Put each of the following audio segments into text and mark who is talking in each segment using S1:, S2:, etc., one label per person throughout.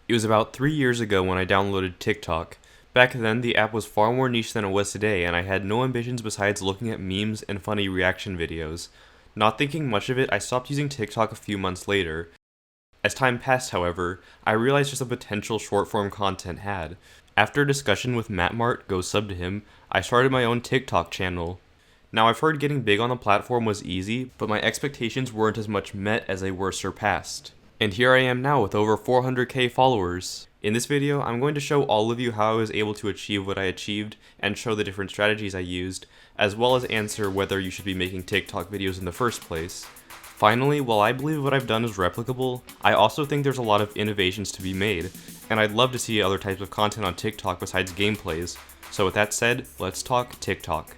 S1: It was about 3 years ago when I downloaded TikTok. Back then, the app was far more niche than it was today, and I had no ambitions besides looking at memes and funny reaction videos. Not thinking much of it, I stopped using TikTok a few months later. As time passed, however, I realized just the potential short-form content had. After a discussion with Matt, go sub to him, I started my own TikTok channel. Now, I've heard getting big on the platform was easy, but my expectations weren't as much met as they were surpassed. And here I am now with over 400k followers. In this video, I'm going to show all of you how I was able to achieve what I achieved and show the different strategies I used, as well as answer whether you should be making TikTok videos in the first place. Finally, while I believe what I've done is replicable, I also think there's a lot of innovations to be made, and I'd love to see other types of content on TikTok besides gameplays. So with that said, let's talk TikTok.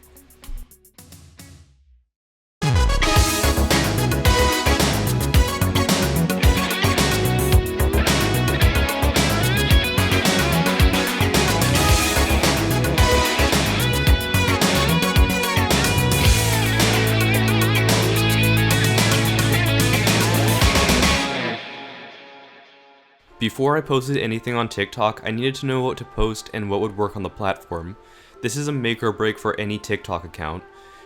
S1: Before I posted anything on TikTok, I needed to know what to post and what would work on the platform. This is a make or break for any TikTok account.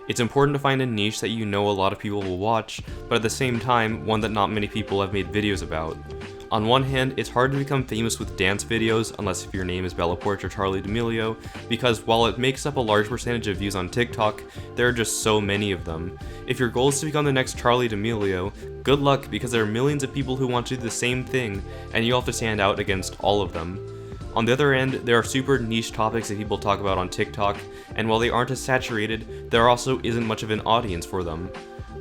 S1: It's important to find a niche that you know a lot of people will watch, but at the same time, one that not many people have made videos about. On one hand, it's hard to become famous with dance videos, unless if your name is Bella Porch or Charlie D'Amelio, because while it makes up a large percentage of views on TikTok, there are just so many of them. If your goal is to become the next Charlie D'Amelio, good luck, because there are millions of people who want to do the same thing, and you'll have to stand out against all of them. On the other end, there are super niche topics that people talk about on TikTok, and while they aren't as saturated, there also isn't much of an audience for them.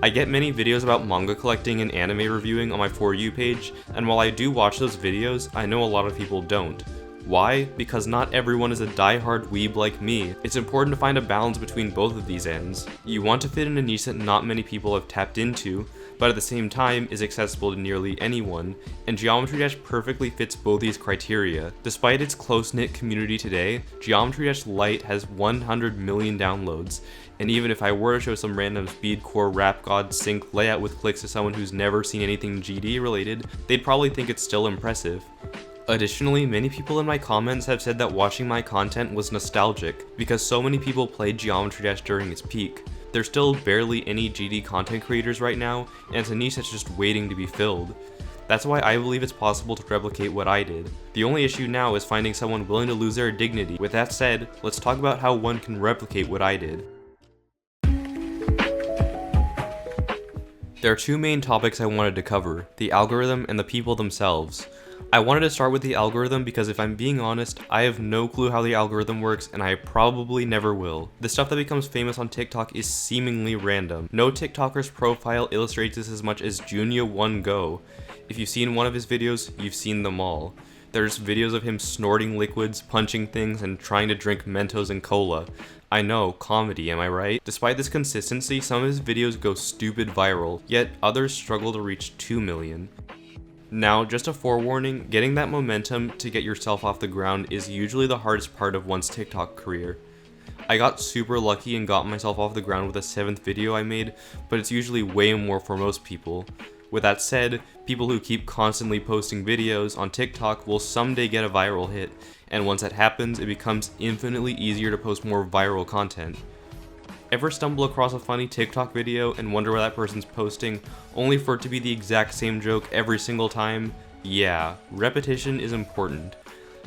S1: I get many videos about manga collecting and anime reviewing on my For You page, and while I do watch those videos, I know a lot of people don't. Why? Because not everyone is a die-hard weeb like me. It's important to find a balance between both of these ends. You want to fit in a niche that not many people have tapped into, but at the same time is accessible to nearly anyone, and Geometry Dash perfectly fits both these criteria. Despite its close-knit community today, Geometry Dash Lite has 100 million downloads, and even if I were to show some random speedcore rap god sync layout with clicks to someone who's never seen anything GD related, they'd probably think it's still impressive. Additionally, many people in my comments have said that watching my content was nostalgic, because so many people played Geometry Dash during its peak. There's still barely any GD content creators right now, and it's a niche that's just waiting to be filled. That's why I believe it's possible to replicate what I did. The only issue now is finding someone willing to lose their dignity. With that said, let's talk about how one can replicate what I did. There are two main topics I wanted to cover, the algorithm and the people themselves. I wanted to start with the algorithm because if I'm being honest, I have no clue how the algorithm works and I probably never will. The stuff that becomes famous on TikTok is seemingly random. No TikToker's profile illustrates this as much as Junia1Go. If you've seen one of his videos, you've seen them all. There's videos of him snorting liquids, punching things, and trying to drink Mentos and cola. I know, comedy, am I right? Despite this consistency, some of his videos go stupid viral, yet others struggle to reach 2 million. Now, just a forewarning, getting that momentum to get yourself off the ground is usually the hardest part of one's TikTok career. I got super lucky and got myself off the ground with the 7th video I made, but it's usually way more for most people. With that said, people who keep constantly posting videos on TikTok will someday get a viral hit, and once that happens, it becomes infinitely easier to post more viral content. Ever stumble across a funny TikTok video and wonder why that person's posting, only for it to be the exact same joke every single time? Yeah, repetition is important.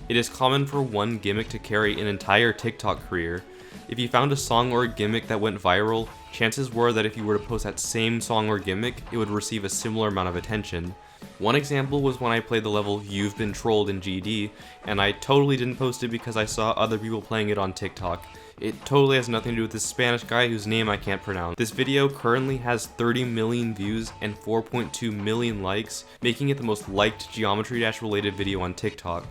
S1: It is common for one gimmick to carry an entire TikTok career. If you found a song or a gimmick that went viral, chances were that if you were to post that same song or gimmick, it would receive a similar amount of attention. One example was when I played the level You've Been Trolled in GD, and I totally didn't post it because I saw other people playing it on TikTok. It totally has nothing to do with this Spanish guy whose name I can't pronounce. This video currently has 30 million views and 4.2 million likes, making it the most liked Geometry Dash related video on TikTok.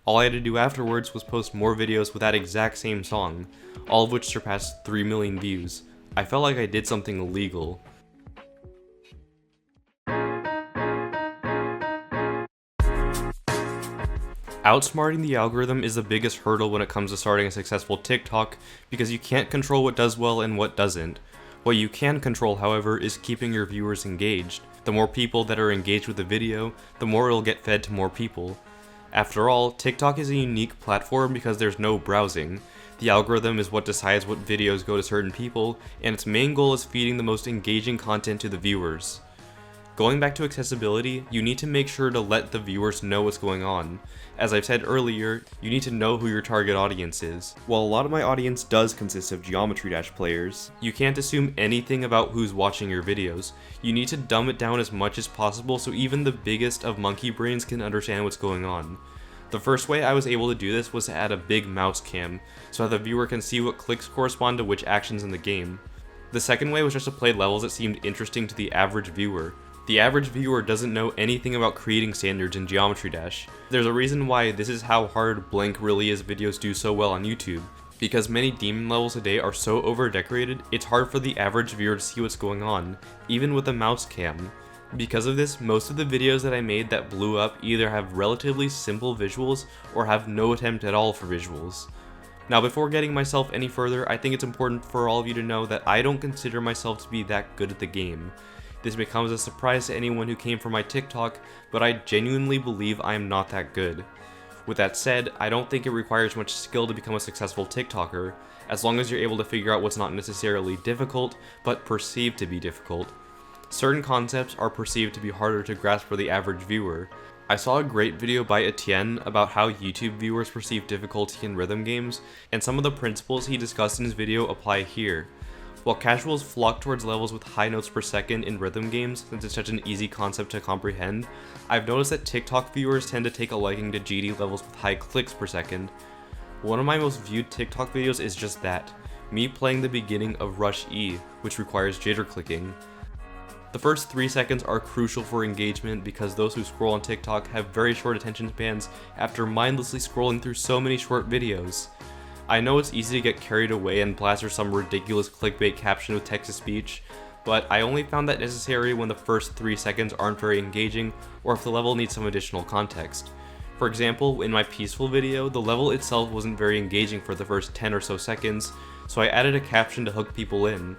S1: All I had to do afterwards was post more videos with that exact same song, all of which surpassed 3 million views. I felt like I did something illegal. Outsmarting the algorithm is the biggest hurdle when it comes to starting a successful TikTok because you can't control what does well and what doesn't. What you can control, however, is keeping your viewers engaged. The more people that are engaged with the video, the more it'll get fed to more people. After all, TikTok is a unique platform because there's no browsing. The algorithm is what decides what videos go to certain people, and its main goal is feeding the most engaging content to the viewers. Going back to accessibility, you need to make sure to let the viewers know what's going on. As I've said earlier, you need to know who your target audience is. While a lot of my audience does consist of Geometry Dash players, you can't assume anything about who's watching your videos. You need to dumb it down as much as possible so even the biggest of monkey brains can understand what's going on. The first way I was able to do this was to add a big mouse cam, so that the viewer can see what clicks correspond to which actions in the game. The second way was just to play levels that seemed interesting to the average viewer. The average viewer doesn't know anything about creating standards in Geometry Dash. There's a reason why this is how hard blank really is videos do so well on YouTube. Because many demon levels today are so over-decorated, it's hard for the average viewer to see what's going on, even with a mouse cam. Because of this, most of the videos that I made that blew up either have relatively simple visuals or have no attempt at all for visuals. Now before getting myself any further, I think it's important for all of you to know that I don't consider myself to be that good at the game. This becomes a surprise to anyone who came from my TikTok, but I genuinely believe I am not that good. With that said, I don't think it requires much skill to become a successful TikToker, as long as you're able to figure out what's not necessarily difficult, but perceived to be difficult. Certain concepts are perceived to be harder to grasp for the average viewer. I saw a great video by Etienne about how YouTube viewers perceive difficulty in rhythm games, and some of the principles he discussed in his video apply here. While casuals flock towards levels with high notes per second in rhythm games since it's such an easy concept to comprehend, I've noticed that TikTok viewers tend to take a liking to GD levels with high clicks per second. One of my most viewed TikTok videos is just that, me playing the beginning of Rush E, which requires jitter clicking. The first 3 seconds are crucial for engagement because those who scroll on TikTok have very short attention spans after mindlessly scrolling through so many short videos. I know it's easy to get carried away and plaster some ridiculous clickbait caption with text-to-speech, but I only found that necessary when the first 3 seconds aren't very engaging or if the level needs some additional context. For example, in my peaceful video, the level itself wasn't very engaging for the first 10 or so seconds, so I added a caption to hook people in.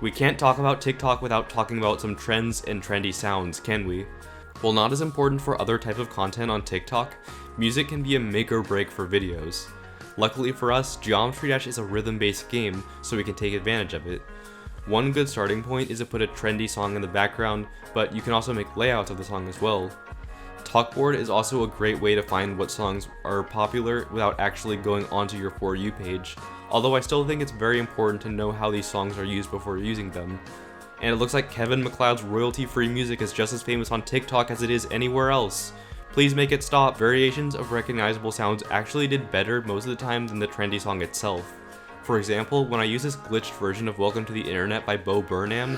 S1: We can't talk about TikTok without talking about some trends and trendy sounds, can we? While not as important for other types of content on TikTok, music can be a make or break for videos. Luckily for us, Geometry Dash is a rhythm-based game, so we can take advantage of it. One good starting point is to put a trendy song in the background, but you can also make layouts of the song as well. Talkboard is also a great way to find what songs are popular without actually going onto your For You page, although I still think it's very important to know how these songs are used before using them. And it looks like Kevin MacLeod's royalty-free music is just as famous on TikTok as it is anywhere else. Please make it stop. Variations of recognizable sounds actually did better most of the time than the trendy song itself. For example, when I use this glitched version of Welcome to the Internet by Bo Burnham,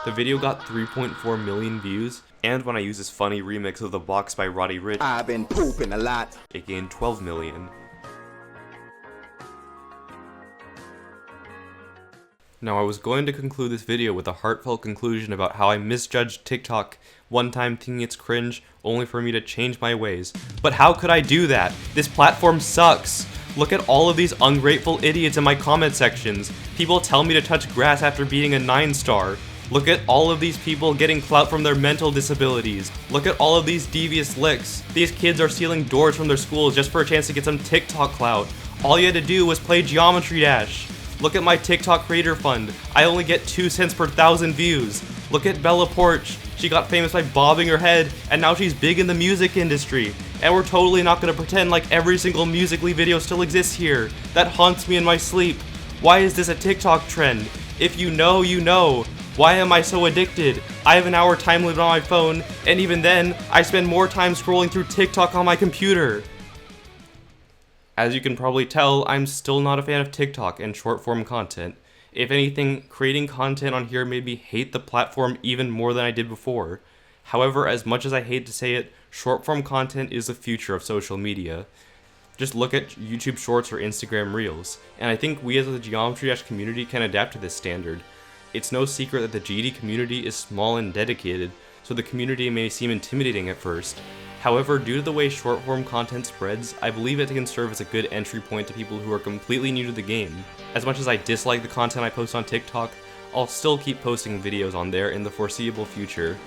S1: the video got 3.4 million views, and when I use this funny remix of The Box by Roddy Ricch,
S2: I've been pooping a lot,
S1: it gained 12 million. Now I was going to conclude this video with a heartfelt conclusion about how I misjudged TikTok, one time thinking it's cringe, only for me to change my ways. But how could I do that? This platform sucks! Look at all of these ungrateful idiots in my comment sections. People tell me to touch grass after beating a 9-star. Look at all of these people getting clout from their mental disabilities. Look at all of these devious licks. These kids are stealing doors from their schools just for a chance to get some TikTok clout. All you had to do was play Geometry Dash. Look at my TikTok creator fund. I only get 2 cents per 1,000 views. Look at Bella Porch. She got famous by bobbing her head, and now she's big in the music industry. And we're totally not gonna pretend like every single Musical.ly video still exists here. That haunts me in my sleep. Why is this a TikTok trend? If you know, you know. Why am I so addicted? I have an hour time limit on my phone, and even then, I spend more time scrolling through TikTok on my computer. As you can probably tell, I'm still not a fan of TikTok and short-form content. If anything, creating content on here made me hate the platform even more than I did before. However, as much as I hate to say it, short-form content is the future of social media. Just look at YouTube Shorts or Instagram Reels, and I think we as the Geometry Dash community can adapt to this standard. It's no secret that the GD community is small and dedicated, so the community may seem intimidating at first. However, due to the way short-form content spreads, I believe it can serve as a good entry point to people who are completely new to the game. As much as I dislike the content I post on TikTok, I'll still keep posting videos on there in the foreseeable future.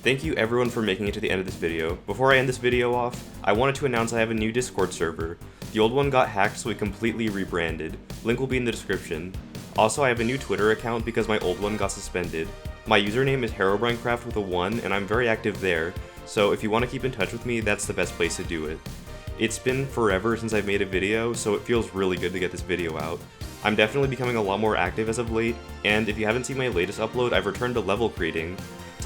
S1: Thank you everyone for making it to the end of this video. Before I end this video off, I wanted to announce I have a new Discord server. The old one got hacked, so we completely rebranded. Link will be in the description. Also, I have a new Twitter account because my old one got suspended. My username is HerobrineCraft with a 1, and I'm very active there, so if you want to keep in touch with me, that's the best place to do it. It's been forever since I've made a video, so it feels really good to get this video out. I'm definitely becoming a lot more active as of late, and if you haven't seen my latest upload, I've returned to level creating.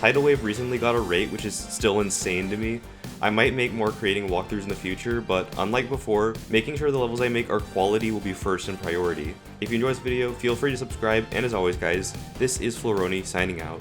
S1: Tidal Wave recently got a rate, which is still insane to me. I might make more creating walkthroughs in the future, but unlike before, making sure the levels I make are quality will be first in priority. If you enjoyed this video, feel free to subscribe, and as always guys, this is Floroni signing out.